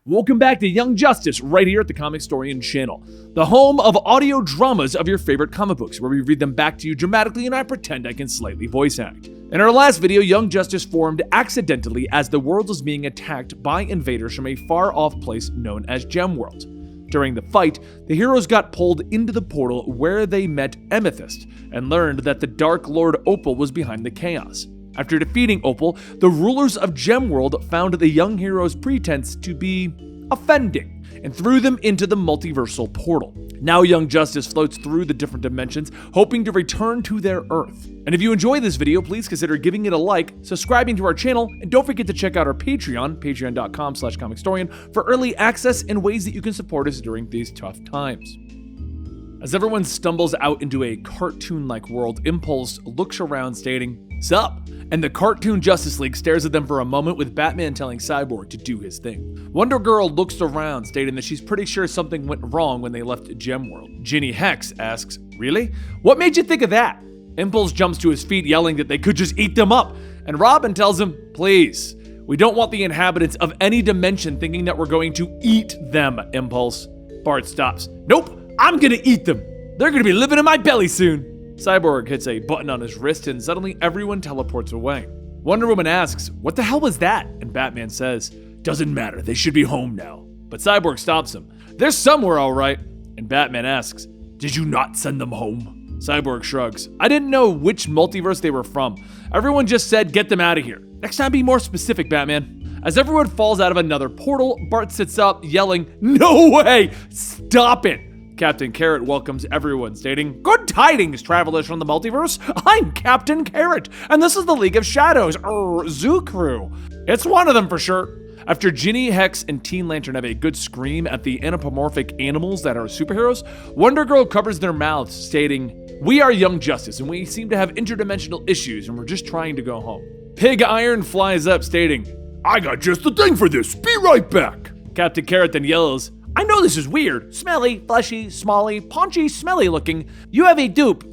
Welcome back to Young Justice, right here at the Comicstorian channel, the home of audio dramas of your favorite comic books, where we read them back to you dramatically and I pretend I can slightly voice act. In our last video, Young Justice formed accidentally as the world was being attacked by invaders from a far-off place known as Gemworld. During the fight, the heroes got pulled into the portal where they met Amethyst and learned that the Dark Lord Opal was behind the chaos. After defeating Opal, the rulers of Gemworld found the young heroes' pretense to be offending and threw them into the multiversal portal. Now Young Justice floats through the different dimensions, hoping to return to their Earth. And if you enjoy this video, please consider giving it a like, subscribing to our channel, and don't forget to check out our Patreon, patreon.com/comicstorian, for early access and ways that you can support us during these tough times. As everyone stumbles out into a cartoon-like world, Impulse looks around stating, "Sup?" And the cartoon Justice League stares at them for a moment, with Batman telling Cyborg to do his thing. Wonder Girl looks around, stating that she's pretty sure something went wrong when they left Gemworld. Ginny Hex asks, "Really? What made you think of that?" Impulse jumps to his feet, yelling that they could just eat them up, and Robin tells him, "Please, we don't want the inhabitants of any dimension thinking that we're going to eat them, Impulse." Bart stops. "Nope, I'm gonna eat them. They're gonna be living in my belly soon." Cyborg hits a button on his wrist and suddenly everyone teleports away. Wonder Woman asks, "What the hell was that?" And Batman says, "Doesn't matter, they should be home now." But Cyborg stops him. "They're somewhere all right." And Batman asks, "Did you not send them home?" Cyborg shrugs. "I didn't know which multiverse they were from. Everyone just said get them out of here. Next time be more specific, Batman." As everyone falls out of another portal, Bart sits up, yelling, "No way! Stop it!" Captain Carrot welcomes everyone, stating, "Good tidings, travelers from the multiverse. I'm Captain Carrot, and this is the League of Shadows, Zoo Crew. It's one of them for sure." After Ginny, Hex, and Teen Lantern have a good scream at the anthropomorphic animals that are superheroes, Wonder Girl covers their mouths, stating, "We are Young Justice, and we seem to have interdimensional issues, and we're just trying to go home." Pig Iron flies up, stating, "I got just the thing for this. Be right back." Captain Carrot then yells, "I know this is weird. Smelly, fleshy, smally, paunchy, smelly looking. You have a dupe,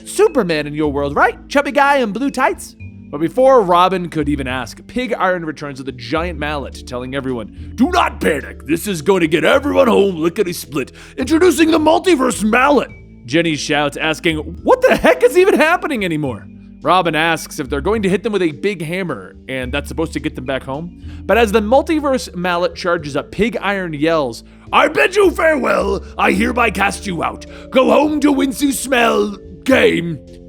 Superman in your world, right? Chubby guy in blue tights?" But before Robin could even ask, Pig Iron returns with a giant mallet, telling everyone, "Do not panic. This is going to get everyone home lickety-split. Introducing the multiverse mallet." Jenny shouts, asking, "What the heck is even happening anymore?" Robin asks if they're going to hit them with a big hammer, and that's supposed to get them back home. But as the multiverse mallet charges up, Pig Iron yells, "I bid you farewell. I hereby cast you out. Go home to whence you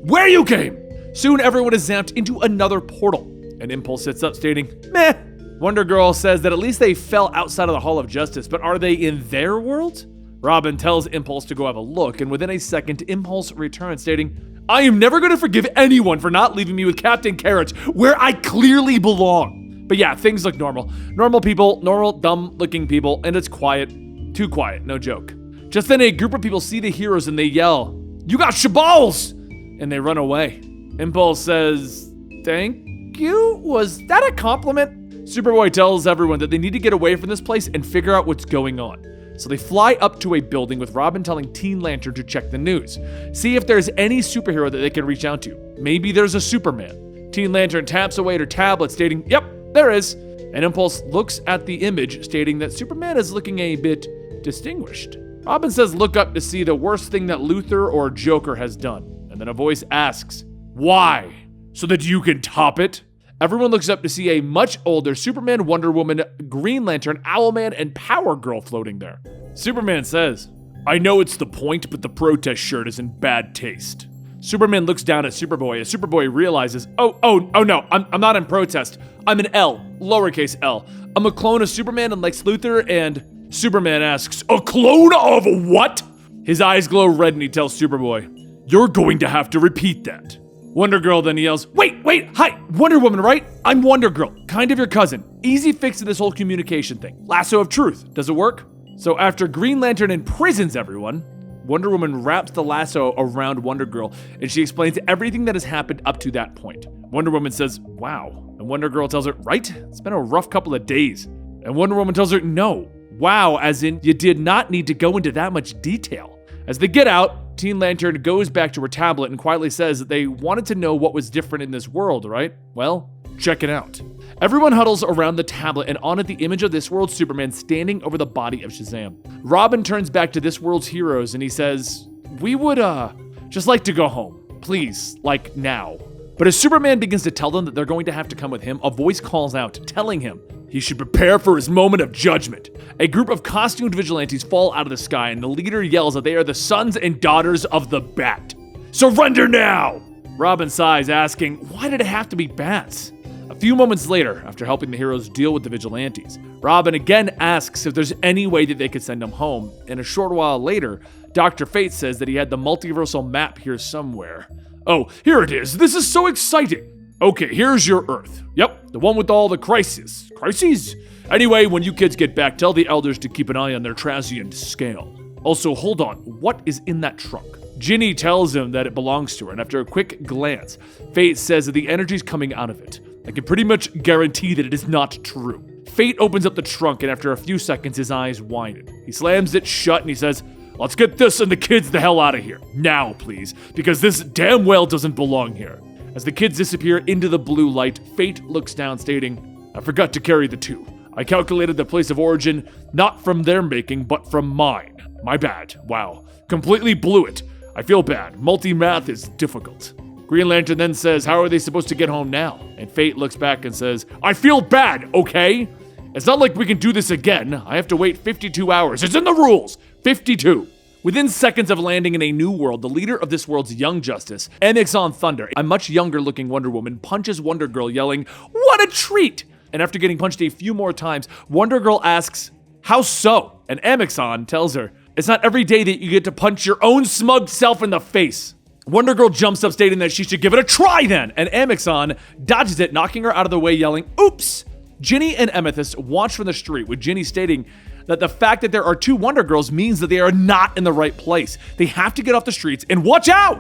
where you came." Soon everyone is zapped into another portal, and Impulse sits up, stating, "Meh." Wonder Girl says that at least they fell outside of the Hall of Justice, but are they in their world? Robin tells Impulse to go have a look, and within a second, Impulse returns, stating, "I am never going to forgive anyone for not leaving me with Captain Carrot, where I clearly belong." But yeah, things look normal. Normal people, normal, dumb-looking people, and it's quiet. Too quiet, no joke. Just then a group of people see the heroes and they yell, "You got shaballs!" And they run away. Impulse says, "Thank you? Was that a compliment?" Superboy tells everyone that they need to get away from this place and figure out what's going on. So they fly up to a building, with Robin telling Teen Lantern to check the news. See if there's any superhero that they can reach out to. Maybe there's a Superman. Teen Lantern taps away at her tablet, stating, "Yep, there is." And Impulse looks at the image, stating that Superman is looking a bit distinguished. Robin says look up to see the worst thing that Luthor or Joker has done. And then a voice asks, "Why? So that you can top it?" Everyone looks up to see a much older Superman, Wonder Woman, Green Lantern, Owlman, and Power Girl floating there. Superman says, "I know it's the point, but the protest shirt is in bad taste." Superman looks down at Superboy as Superboy realizes, oh no, I'm not in protest. I'm an L, lowercase L. I'm a clone of Superman and Lex Luthor, and Superman asks, "A clone of what?" His eyes glow red and he tells Superboy, "You're going to have to repeat that." Wonder Girl then yells, Wait, hi, Wonder Woman, right? I'm Wonder Girl, kind of your cousin. Easy fix to this whole communication thing. Lasso of truth, does it work?" So after Green Lantern imprisons everyone, Wonder Woman wraps the lasso around Wonder Girl, and she explains everything that has happened up to that point. Wonder Woman says, "Wow." And Wonder Girl tells her, "Right? It's been a rough couple of days." And Wonder Woman tells her, "No. Wow, as in you did not need to go into that much detail." As they get out, Teen Lantern goes back to her tablet and quietly says that they wanted to know what was different in this world, right? Well, check it out. Everyone huddles around the tablet and on it the image of this world's Superman standing over the body of Shazam. Robin turns back to this world's heroes and he says, "We would, just like to go home. Please, like now." But as Superman begins to tell them that they're going to have to come with him, a voice calls out, telling him he should prepare for his moment of judgment. A group of costumed vigilantes fall out of the sky and the leader yells that they are the sons and daughters of the Bat. "Surrender now!" Robin sighs, asking, why did it have to be bats? A few moments later, after helping the heroes deal with the vigilantes, Robin again asks if there's any way that they could send him home, and a short while later, Dr. Fate says that he had the multiversal map here somewhere. "Oh, here it is. This is so exciting. Okay, here's your Earth. Yep, the one with all the crises. Crises? Anyway, when you kids get back, tell the elders to keep an eye on their transient scale. Also, hold on, what is in that trunk?" Ginny tells him that it belongs to her, and after a quick glance, Fate says that the energy's coming out of it. I can pretty much guarantee that it is not true. Fate opens up the trunk, and after a few seconds, his eyes widen. He slams it shut, and he says, "Let's get this and the kids the hell out of here. Now, please, because this damn well doesn't belong here." As the kids disappear into the blue light, Fate looks down, stating, "I forgot to carry the two. I calculated the place of origin, not from their making, but from mine. My bad. Wow. Completely blew it. I feel bad. Multi-math is difficult." Green Lantern then says, "How are they supposed to get home now?" And Fate looks back and says, "I feel bad, okay? It's not like we can do this again. I have to wait 52 hours. It's in the rules. 52. Within seconds of landing in a new world, the leader of this world's Young Justice, Amazon Thunder, a much younger-looking Wonder Woman, punches Wonder Girl, yelling, "What a treat!" And after getting punched a few more times, Wonder Girl asks, "How so?" And Amazon tells her, "It's not every day that you get to punch your own smug self in the face." Wonder Girl jumps up, stating that she should give it a try then, and Amazon dodges it, knocking her out of the way, yelling, "Oops!" Ginny and Amethyst watch from the street, with Ginny stating that the fact that there are two Wonder Girls means that they are not in the right place. They have to get off the streets and watch out!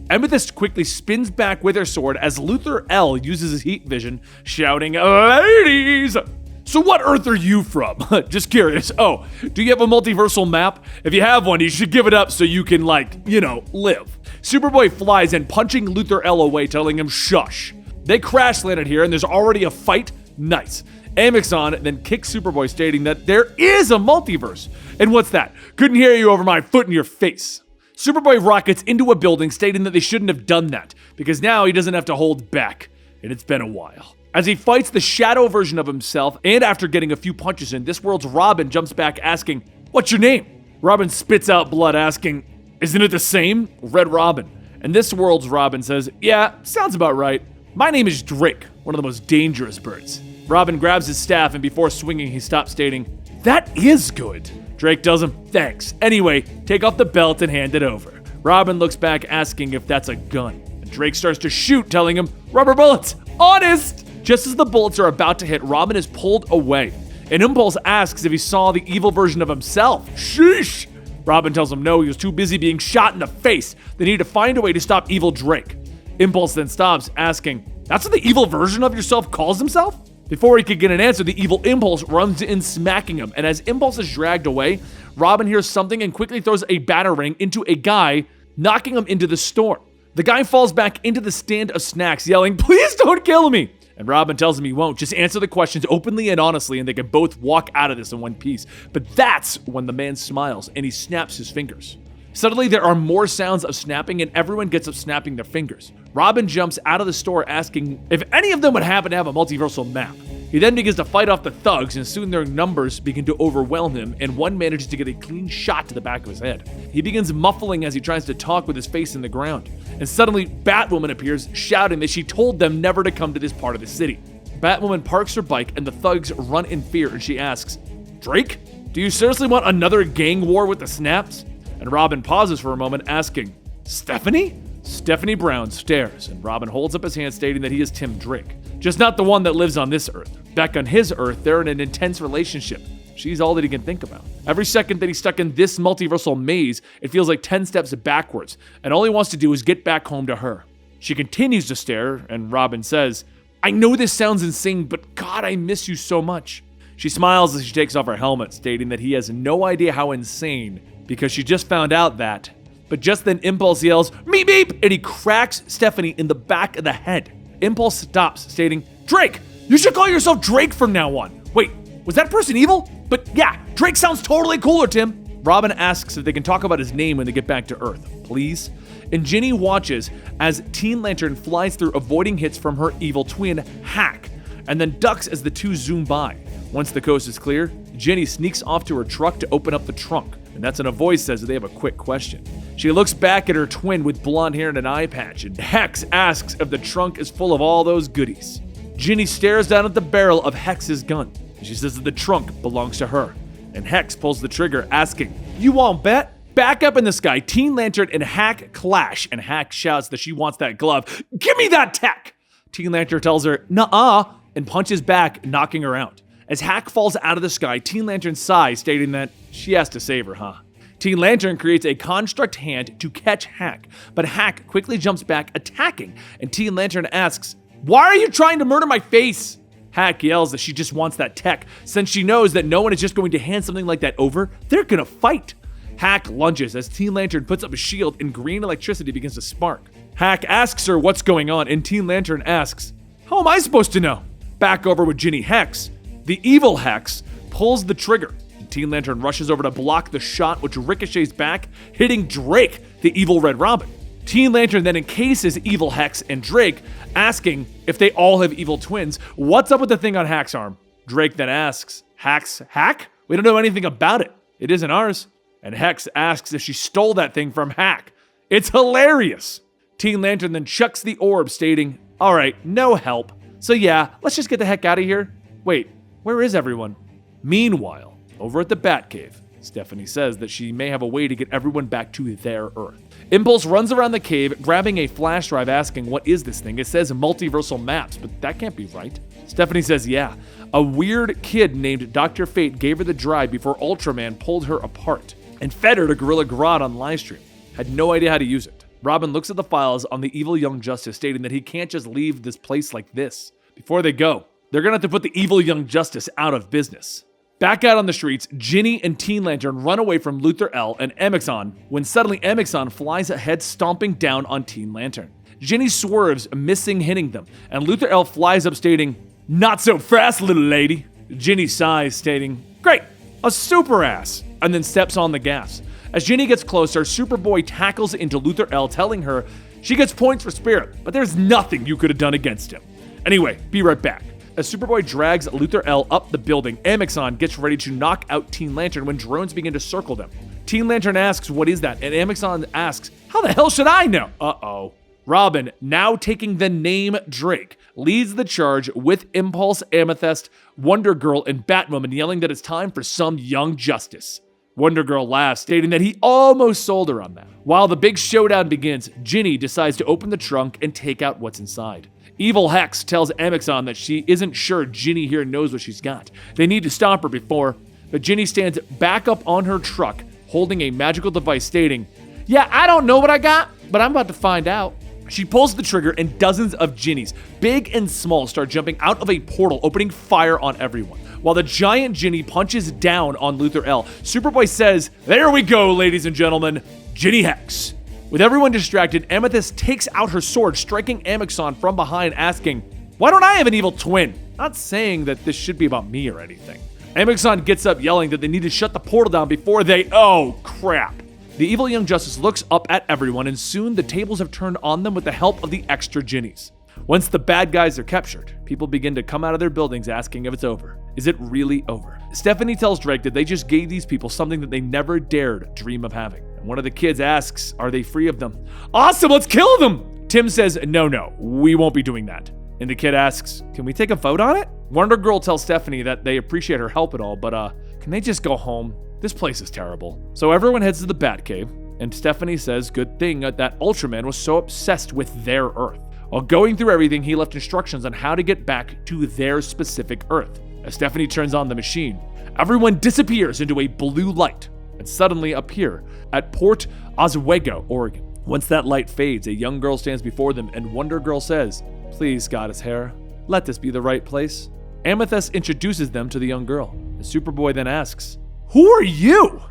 Amethyst quickly spins back with her sword as Luthor L uses his heat vision, shouting, "Ladies! So what Earth are you from?" Just curious. Oh, do you have a multiversal map? If you have one, you should give it up so you can, live. Superboy flies in, punching Luthor L away, telling him, "Shush." They crash landed here, and there's already a fight. Nice. Amazon then kicks Superboy, stating that there is a multiverse. And what's that? Couldn't hear you over my foot in your face. Superboy rockets into a building, stating that they shouldn't have done that, because now he doesn't have to hold back. And it's been a while. As he fights the shadow version of himself, and after getting a few punches in, this world's Robin jumps back asking, "What's your name?" Robin spits out blood, asking, "Isn't it the same?" Red Robin. And this world's Robin says, "Yeah, sounds about right. My name is Drake, one of the most dangerous birds." Robin grabs his staff, and before swinging, he stops, stating, "That is good." Drake tells him, "Thanks. Anyway, take off the belt and hand it over." Robin looks back, asking if that's a gun. And Drake starts to shoot, telling him, "Rubber bullets, honest!" Just as the bullets are about to hit, Robin is pulled away. And Impulse asks if he saw the evil version of himself. Sheesh! Robin tells him no, he was too busy being shot in the face. They need to find a way to stop evil Drake. Impulse then stops, asking, "That's what the evil version of yourself calls himself?" Before he could get an answer, the evil Impulse runs in, smacking him. And as Impulse is dragged away, Robin hears something and quickly throws a batarang into a guy, knocking him into the storm. The guy falls back into the stand of snacks, yelling, "Please don't kill me!" And Robin tells him he won't. Just answer the questions openly and honestly, and they can both walk out of this in one piece. But that's when the man smiles, and he snaps his fingers. Suddenly, there are more sounds of snapping, and everyone gets up snapping their fingers. Robin jumps out of the store, asking if any of them would happen to have a multiversal map. He then begins to fight off the thugs, and soon their numbers begin to overwhelm him, and one manages to get a clean shot to the back of his head. He begins muffling as he tries to talk with his face in the ground. And suddenly, Batwoman appears, shouting that she told them never to come to this part of the city. Batwoman parks her bike, and the thugs run in fear, and she asks, "Drake, do you seriously want another gang war with the Snaps?" And Robin pauses for a moment, asking, "Stephanie?" Stephanie Brown stares, and Robin holds up his hand, stating that he is Tim Drake. Just not the one that lives on this Earth. Back on his Earth, they're in an intense relationship. She's all that he can think about. Every second that he's stuck in this multiversal maze, it feels like 10 steps backwards, and all he wants to do is get back home to her. She continues to stare, and Robin says, "I know this sounds insane, but God, I miss you so much." She smiles as she takes off her helmet, stating that he has no idea how insane, because she just found out that. But just then Impulse yells, "Meep meep!" and he cracks Stephanie in the back of the head. Impulse stops, stating, Drake! You should call yourself Drake from now on. Wait, was that person evil? But yeah, Drake sounds totally cooler, Tim. Robin asks if they can talk about his name when they get back to Earth, please. And Ginny watches as Teen Lantern flies through, avoiding hits from her evil twin, Hack, and then ducks as the two zoom by. Once the coast is clear, Ginny sneaks off to her truck to open up the trunk, and that's when a voice says that they have a quick question. She looks back at her twin with blonde hair and an eye patch, and Hex asks if the trunk is full of all those goodies. Ginny stares down at the barrel of Hex's gun, and she says that the trunk belongs to her. And Hex pulls the trigger, asking, "You won't bet?" Back up in the sky, Teen Lantern and Hack clash, and Hack shouts that she wants that glove. "Give me that tech!" Teen Lantern tells her, "Nuh-uh," and punches back, knocking her out. As Hack falls out of the sky, Teen Lantern sighs, stating that she has to save her, huh? Teen Lantern creates a construct hand to catch Hack, but Hack quickly jumps back, attacking, and Teen Lantern asks, "Why are you trying to murder my face?" Hack yells that she just wants that tech, since she knows that no one is just going to hand something like that over. They're gonna fight. Hack lunges as Teen Lantern puts up a shield and green electricity begins to spark. Hack asks her what's going on, and Teen Lantern asks, "How am I supposed to know?" Back over with Ginny. Hex, the evil Hex, pulls the trigger. And Teen Lantern rushes over to block the shot, which ricochets back, hitting Drake, the evil Red Robin. Teen Lantern then encases evil Hex and Drake, asking if they all have evil twins. What's up with the thing on Hack's arm? Drake then asks, "Hack's hack? We don't know anything about it. It isn't ours." And Hex asks if she stole that thing from Hack. It's hilarious. Teen Lantern then chucks the orb, stating, "All right, no help. So yeah, let's just get the heck out of here." Wait, where is everyone? Meanwhile, over at the Batcave, Stephanie says that she may have a way to get everyone back to their Earth. Impulse runs around the cave, grabbing a flash drive, asking, "What is this thing?" It says multiversal maps, but that can't be right. Stephanie says, yeah, a weird kid named Dr. Fate gave her the drive before Ultraman pulled her apart and fed her to Gorilla Grodd on livestream. Had no idea how to use it. Robin looks at the files on the evil Young Justice, stating that he can't just leave this place like this. Before they go, they're gonna have to put the evil Young Justice out of business. Back out on the streets, Ginny and Teen Lantern run away from Luthor L and Amixon, when suddenly Amixon flies ahead, stomping down on Teen Lantern. Ginny swerves, missing hitting them, and Luthor L flies up, stating, "Not so fast, little lady." Ginny sighs, stating, "Great, a super ass," and then steps on the gas. As Ginny gets closer, Superboy tackles into Luthor L, telling her she gets points for spirit, but there's nothing you could have done against him. Anyway, be right back. As Superboy drags Luthor L up the building, Amixon gets ready to knock out Teen Lantern when drones begin to circle them. Teen Lantern asks, "What is that?" And Amixon asks, "How the hell should I know?" Uh-oh. Robin, now taking the name Drake, leads the charge with Impulse, Amethyst, Wonder Girl, and Batwoman, yelling that it's time for some young justice. Wonder Girl laughs, stating that he almost sold her on that. While the big showdown begins, Ginny decides to open the trunk and take out what's inside. Evil Hex tells Amixon that she isn't sure Ginny here knows what she's got. They need to stop her before, but Ginny stands back up on her truck, holding a magical device, stating, "Yeah, I don't know what I got, but I'm about to find out." She pulls the trigger and dozens of Ginnies, big and small, start jumping out of a portal, opening fire on everyone. While the giant Ginny punches down on Luthor L, Superboy says, "There we go, ladies and gentlemen, Ginny Hex." With everyone distracted, Amethyst takes out her sword, striking Amixon from behind, asking, "Why don't I have an evil twin?" Not saying that this should be about me or anything. Amixon gets up, yelling that they need to shut the portal down before they— oh, crap. The evil Young Justice looks up at everyone, and soon the tables have turned on them with the help of the extra Ginnies. Once the bad guys are captured, people begin to come out of their buildings asking if it's over. Is it really over? Stephanie tells Drake that they just gave these people something that they never dared dream of having. And one of the kids asks, are they free of them? Awesome, let's kill them! Tim says, no, we won't be doing that. And the kid asks, can we take a vote on it? Wonder Girl tells Stephanie that they appreciate her help and all, but can they just go home? This place is terrible. So everyone heads to the Batcave, and Stephanie says, good thing that Ultraman was so obsessed with their Earth. While going through everything, he left instructions on how to get back to their specific Earth. As Stephanie turns on the machine, everyone disappears into a blue light and suddenly appear at Port Oswego, Oregon. Once that light fades, a young girl stands before them, and Wonder Girl says, please, Goddess Hera, let this be the right place. Amethyst introduces them to the young girl. The Superboy then asks, who are you?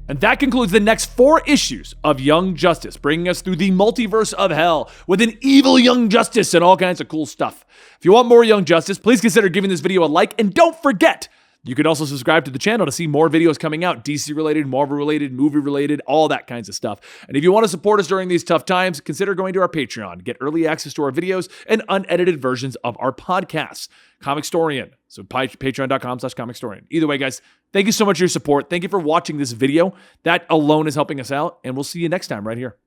And that concludes the next 4 issues of Young Justice, bringing us through the multiverse of hell with an evil Young Justice and all kinds of cool stuff. If you want more Young Justice, please consider giving this video a like, and don't forget, you can also subscribe to the channel to see more videos coming out, DC-related, Marvel-related, movie-related, all that kinds of stuff. And if you want to support us during these tough times, consider going to our Patreon, get early access to our videos and unedited versions of our podcasts. Comicstorian, so patreon.com/Comicstorian. Either way, guys, thank you so much for your support. Thank you for watching this video. That alone is helping us out, and we'll see you next time right here.